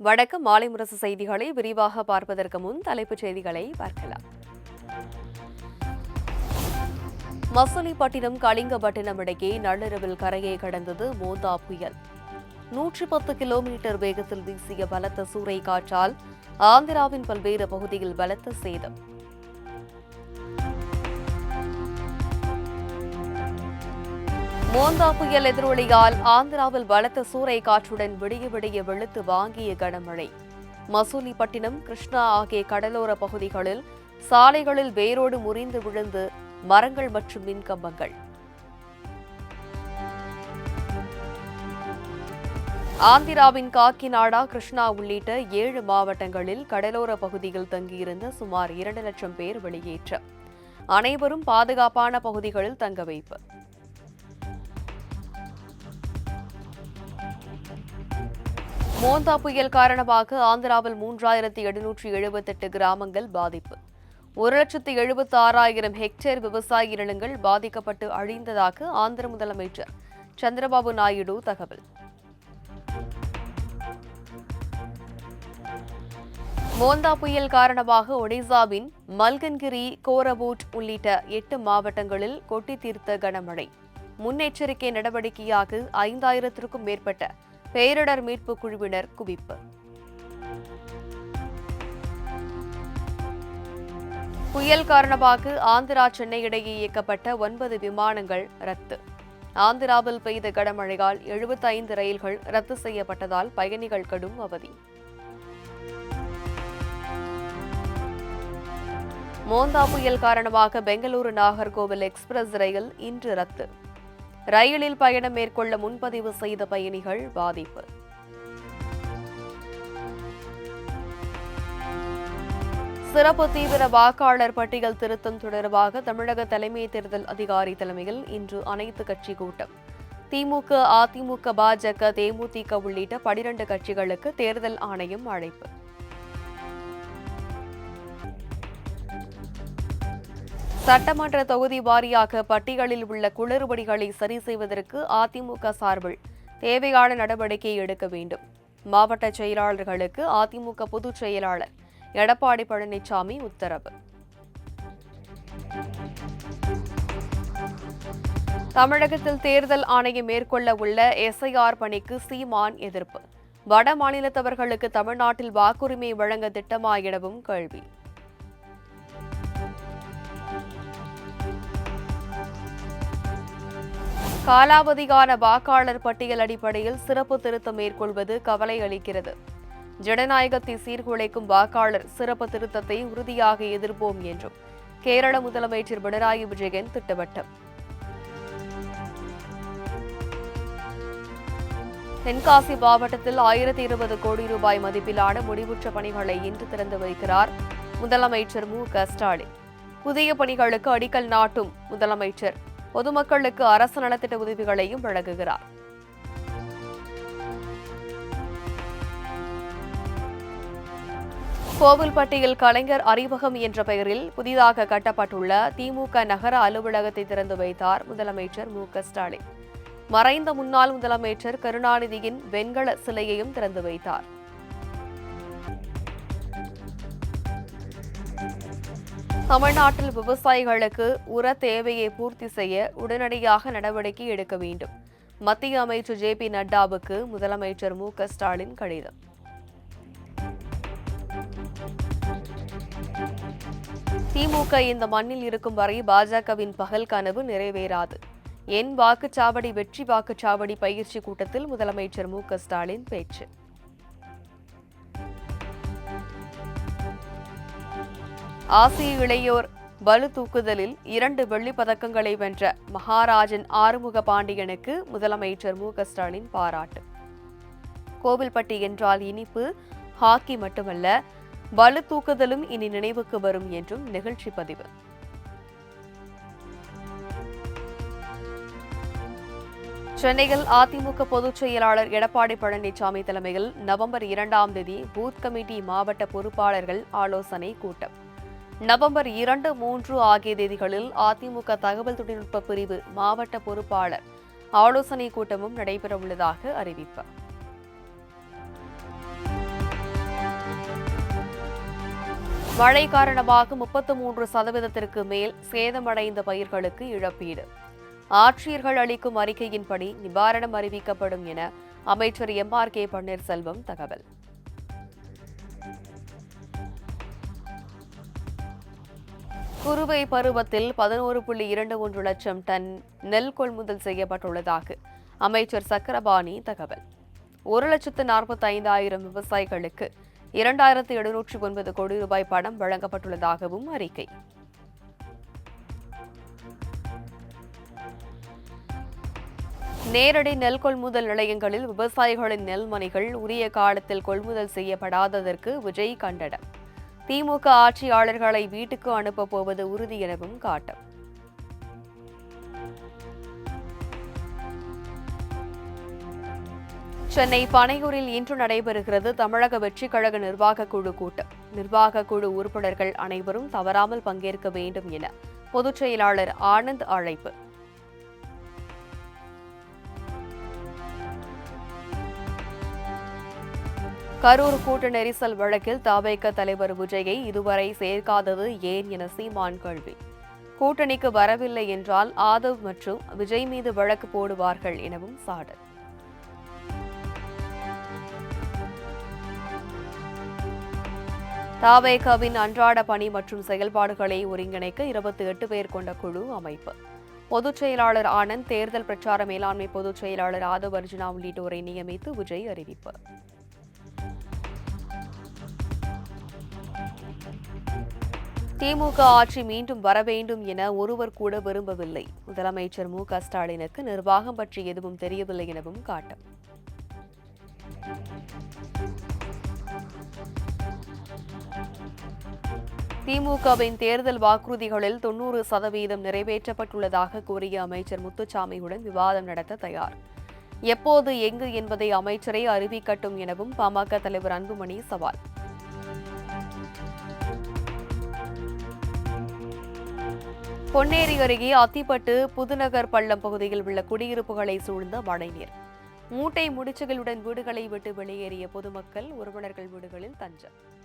வணக்கம். மாலை முரசு செய்திகளை விரிவாக பார்ப்பதற்கு முன் தலைப்புச் செய்திகளை பார்க்கலாம். மசூலிப்பட்டினம் கலிங்கப்பட்டினம் இடையே நள்ளிரவில் கரையை கடந்தது மோந்தா புயல். 110 கிலோமீட்டர் வேகத்தில் வீசிய பலத்த சூறை காற்றால் ஆந்திராவின் பல்வேறு பகுதியில் பலத்த சேதம். மோந்தா புயல் எதிரொலியால் ஆந்திராவில் பலத்த சூறை காற்றுடன் விடிய விடிய வெளுத்து வாங்கிய கனமழை. மசூலிப்பட்டினம், கிருஷ்ணா ஆகிய கடலோர பகுதிகளில் சாலைகளில் வேரோடு முறிந்து விழுந்து மரங்கள் மற்றும் மின்கம்பங்கள். ஆந்திராவின் காக்கிநாடா, கிருஷ்ணா உள்ளிட்ட 7 மாவட்டங்களில் கடலோர பகுதியில் தங்கியிருந்த சுமார் 2 லட்சம் பேர் வெளியேற்றம். அனைவரும் பாதுகாப்பான பகுதிகளில் தங்க வைப்பு. மோந்தா புயல் காரணமாக ஆந்திராவில் 3778 கிராமங்கள் பாதிப்பு. 1,76,000 ஹெக்டேர் விவசாய நிலங்கள் பாதிக்கப்பட்டு அழிந்ததாக ஆந்திர முதலமைச்சர் சந்திரபாபு நாயுடு தகவல். மோந்தா புயல் காரணமாக ஒடிசாவின் மல்கன்கிரி, கோரபூட் உள்ளிட்ட 8 மாவட்டங்களில் கொட்டி தீர்த்த கனமழை. முன்னெச்சரிக்கை நடவடிக்கையாக 5000க்கும் மேற்பட்ட பேரிடர் மீட்பு குழுவினர் குவிப்பு. புயல் காரணமாக ஆந்திரா, சென்னை இடையே இயக்கப்பட்ட 9 விமானங்கள் ரத்து. ஆந்திராவில் பெய்த கனமழையால் 75 ரயில்கள் ரத்து செய்யப்பட்டதால் பயணிகள் கடும் அவதி. மோந்தா புயல் காரணமாக பெங்களூரு நாகர்கோவில் எக்ஸ்பிரஸ் ரயில் இன்று ரத்து. ரயிலில் பயணம் மேற்கொள்ள முன்பதிவு செய்த பயணிகள் பாதிப்பு. சிறப்பு தீவிர வாக்காளர் பட்டியல் திருத்தம் தொடர்பாக தமிழக தலைமை தேர்தல் அதிகாரி தலைமையில் இன்று அனைத்து கட்சி கூட்டம். திமுக, அதிமுக, பாஜக, தேமுதிக உள்ளிட்ட 12 கட்சிகளுக்கு தேர்தல் ஆணையம் அழைப்பு. சட்டமன்ற தொகுதி வாரியாக பட்டியலில் உள்ள குளறுபடிகளை சரி செய்வதற்கு அதிமுக சார்பில் தேவையான நடவடிக்கை எடுக்க வேண்டும். மாவட்ட செயலாளர்களுக்கு அதிமுக பொதுச் செயலாளர் எடப்பாடி பழனிசாமி உத்தரவு. தமிழகத்தில் தேர்தல் ஆணையம் மேற்கொள்ள உள்ள எஸ்ஐஆர் பணிக்கு சீமான் எதிர்ப்பு. வட மாநிலத்தவர்களுக்கு தமிழ்நாட்டில் வாக்குரிமை வழங்க திட்டமா எனவும் கேள்வி. காலாவதியான வாக்காளர் பட்டியல் அடிப்படையில் சிறப்பு திருத்தம் மேற்கொள்வது கவலை அளிக்கிறது. ஜனநாயகத்தை சீர்குலைக்கும் வாக்காளர் சிறப்பு திருத்தத்தை உறுதியாக எதிர்ப்போம் என்றும் கேரள முதலமைச்சர் பினராயி விஜயன் திட்டவட்டம். தென்காசி மாவட்டத்தில் 1020 கோடி ரூபாய் மதிப்பிலான முடிவுற்ற பணிகளை இன்று திறந்து வைக்கிறார் முதலமைச்சர் மு.க.ஸ்டாலின். புதிய பணிகளுக்கு அடிக்கல் நாட்டும் முதலமைச்சர் பொதுமக்களுக்கு அரசு நலத்திட்ட உதவிகளையும் வழங்குகிறார். கோவில்பட்டியில் கலைஞர் அறிவகம் என்ற பெயரில் புதிதாக கட்டப்பட்டுள்ள திமுக நகர அலுவலகத்தை திறந்து வைத்தார் முதலமைச்சர் மு.க.ஸ்டாலின். மறைந்த முன்னாள் முதலமைச்சர் கருணாநிதியின் வெண்கல சிலையையும் திறந்து வைத்தார். தமிழ்நாட்டில் விவசாயிகளுக்கு உர தேவையை பூர்த்தி செய்ய உடனடியாக நடவடிக்கை எடுக்க வேண்டும். மத்திய அமைச்சர் ஜே.பி. நட்டாவுக்கு முதலமைச்சர் மு.க.ஸ்டாலின் கடிதம். திமுக இந்த மண்ணில் இருக்கும் வரை பாஜகவின் பகல் கனவு நிறைவேறாது. என் வாக்குச்சாவடி வெற்றி வாக்குச்சாவடி பயிற்சி கூட்டத்தில் முதலமைச்சர் மு.க.ஸ்டாலின் பேச்சு. ஆசிய இளையோர் பளு தூக்குதலில் 2 வெள்ளிப் பதக்கங்களை வென்ற மகாராஜன் ஆறுமுக பாண்டியனுக்கு முதலமைச்சர் மு.க.ஸ்டாலின் பாராட்டு. கோவில்பட்டி என்றால் இனிப்பு, ஹாக்கி மட்டுமல்ல, பளு தூக்குதலும் இனி நினைவுக்கு வரும் என்றும் நிகழ்ச்சி பதிவு. சென்னையில் அதிமுக பொதுச் செயலாளர் எடப்பாடி பழனிசாமி தலைமையில் நவம்பர் 2ஆம் தேதி பூத் கமிட்டி மாவட்ட பொறுப்பாளர்கள் ஆலோசனை கூட்டம். நவம்பர் 2, 3 ஆகிய தேதிகளில் அதிமுக தகவல் தொழில்நுட்ப பிரிவு மாவட்ட பொறுப்பாளர் ஆலோசனை கூட்டமும் நடைபெறவுள்ளதாக அறிவிப்பு. மழை காரணமாக 33% மேல் சேதமடைந்த பயிர்களுக்கு இழப்பீடு. ஆட்சியர்கள் அளிக்கும் அறிக்கையின்படி நிவாரணம் அறிவிக்கப்படும் என அமைச்சர் MRK பன்னீர்செல்வம் தகவல். குறுவை பருவத்தில் 11.21 லட்சம் டன் நெல் கொள்முதல் செய்யப்பட்டுள்ளதாக அமைச்சர் சக்கரபாணி தகவல். 1,45,000 விவசாயிகளுக்கு 2,709 கோடி ரூபாய் பணம் வழங்கப்பட்டுள்ளதாகவும் அறிக்கை. நேரடி நெல் கொள்முதல் நிலையங்களில் விவசாயிகளின் நெல் மணிகள் உரிய காலத்தில் கொள்முதல் செய்யப்படாததற்கு விஜய் கண்டனம். திமுக ஆட்சியாளர்களை வீட்டுக்கு அனுப்பப் போவது உறுதி எனவும் காட்டம். சென்னை பனையூரில் இன்று நடைபெறுகிறது தமிழக வெற்றிக் கழக நிர்வாகக் குழு கூட்டம். நிர்வாகக் குழு உறுப்பினர்கள் அனைவரும் தவறாமல் பங்கேற்க வேண்டும் என பொதுச் செயலாளர் ஆனந்த் அழைப்பு. கரூர் கூட்ட நெரிசல் வழக்கில் தவேக தலைவர் விஜயை இதுவரை சேர்க்காதது ஏன் என சீமான் கேள்வி. கூட்டணிக்கு வரவில்லை என்றால் ஆதவ் மற்றும் விஜய் மீது வழக்கு போடுவார்கள் எனவும் சாடல். தவேகவின் அன்றாட பணி மற்றும் செயல்பாடுகளை ஒருங்கிணைக்க 28 பேர் கொண்ட குழு அமைப்பு. பொதுச் செயலாளர் ஆனந்த், தேர்தல் பிரச்சார மேலாண்மை பொதுச் செயலாளர் ஆதவ் அர்ஜுனா உள்ளிட்டோரை நியமித்து விஜய் அறிவிப்பு. திமுக ஆட்சி மீண்டும் வர வேண்டும் என ஒருவர் கூட விரும்பவில்லை. முதலமைச்சர் ஸ்டாலினுக்கு நிர்வாகம் பற்றி எதுவும் தெரியவில்லை எனவும் காட்டம். திமுகவின் தேர்தல் வாக்குறுதிகளில் 90% நிறைவேற்றப்பட்டுள்ளதாக கூறிய அமைச்சர் முத்துசாமியுடன் விவாதம் நடத்த தயார். எப்போது எங்கு என்பதை அமைச்சரே அறிவிக்கட்டும் எனவும் பாமக தலைவர் அன்புமணி சவால். பொன்னேரி அருகே அத்திப்பட்டு புதுநகர் பள்ளம் பகுதியில் உள்ள குடியிருப்புகளை சூழ்ந்த மழைநீர். மூட்டை முடிச்சுகளுடன் வீடுகளை விட்டு வெளியேறிய பொதுமக்கள், உறவினர்கள் வீடுகளில் தஞ்சம்.